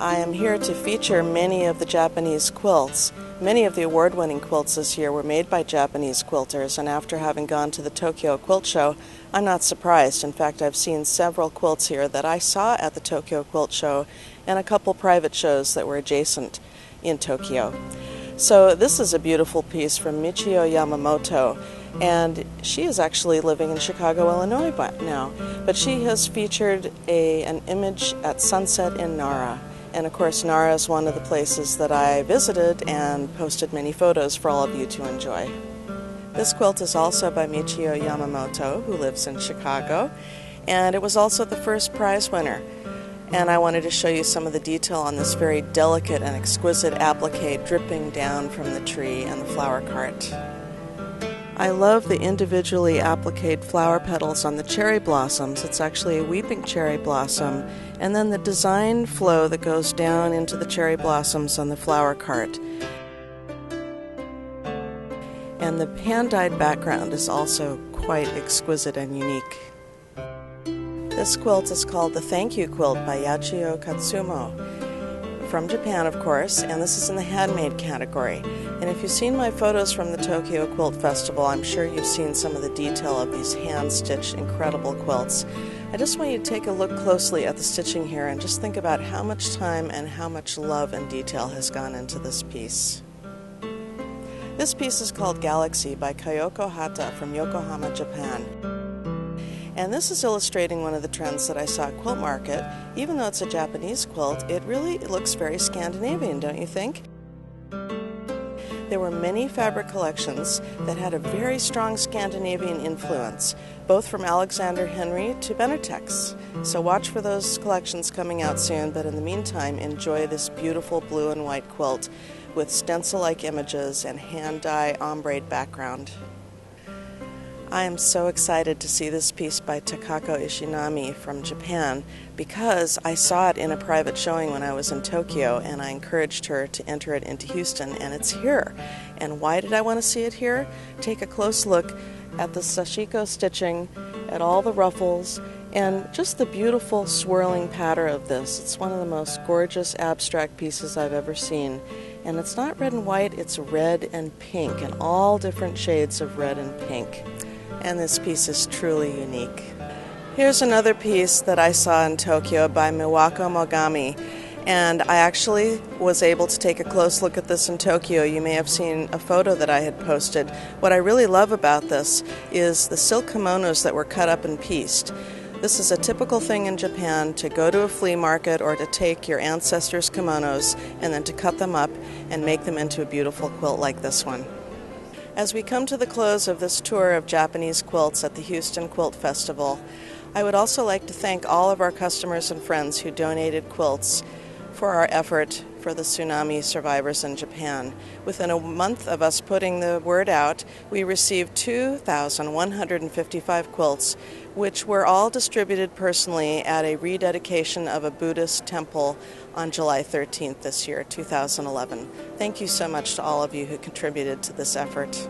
I am here to feature many of the Japanese quilts. Many of the award-winning quilts this year were made by Japanese quilters, and after having gone to the Tokyo Quilt Show, I'm not surprised. In fact, I've seen several quilts here that I saw at the Tokyo Quilt Show and a couple private shows that were adjacent in Tokyo. So this is a beautiful piece from Michio Yamamoto, and she is actually living in Chicago, Illinois now, but she has featured an image at sunset in Nara. And of course, Nara is one of the places that I visited and posted many photos for all of you to enjoy. This quilt is also by Michio Yamamoto, who lives in Chicago, and it was also the first prize winner. And I wanted to show you some of the detail on this very delicate and exquisite applique dripping down from the tree and the flower cart. I love the individually appliqued flower petals on the cherry blossoms. It's actually a weeping cherry blossom. And then the design flow that goes down into the cherry blossoms on the flower cart. And the hand-dyed background is also quite exquisite and unique. This quilt is called the Thank You Quilt by Michio Katsumo, from Japan, of course, and this is in the handmade category. And if you've seen my photos from the Tokyo Quilt Festival, I'm sure you've seen some of the detail of these hand-stitched incredible quilts. I just want you to take a look closely at the stitching here and just think about how much time and how much love and detail has gone into this piece. This piece is called Galaxy by Kyoko Hata from Yokohama, Japan. And this is illustrating one of the trends that I saw at Quilt Market. Even though it's a Japanese quilt, it really looks very Scandinavian, don't you think? There were many fabric collections that had a very strong Scandinavian influence, both from Alexander Henry to Benatex. So watch for those collections coming out soon, but in the meantime, enjoy this beautiful blue and white quilt with stencil-like images and hand-dye ombre background. I am so excited to see this piece by Takako Tsunami from Japan because I saw it in a private showing when I was in Tokyo, and I encouraged her to enter it into Houston, and it's here. And why did I want to see it here? Take a close look at the sashiko stitching, at all the ruffles, and just the beautiful swirling pattern of this. It's one of the most gorgeous abstract pieces I've ever seen. And it's not red and white, it's red and pink, and all different shades of red and pink. And this piece is truly unique. Here's another piece that I saw in Tokyo by Miwako Megami, and I actually was able to take a close look at this in Tokyo. You may have seen a photo that I had posted. What I really love about this is the silk kimonos that were cut up and pieced. This is a typical thing in Japan, to go to a flea market or to take your ancestors' kimonos and then to cut them up and make them into a beautiful quilt like this one. As we come to the close of this tour of Japanese quilts at the Houston Quilt Festival, I would also like to thank all of our customers and friends who donated quilts for our effort for the tsunami survivors in Japan. Within a month of us putting the word out, we received 2,155 quilts, which were all distributed personally at a rededication of a Buddhist temple on July 13th this year, 2011. Thank you so much to all of you who contributed to this effort.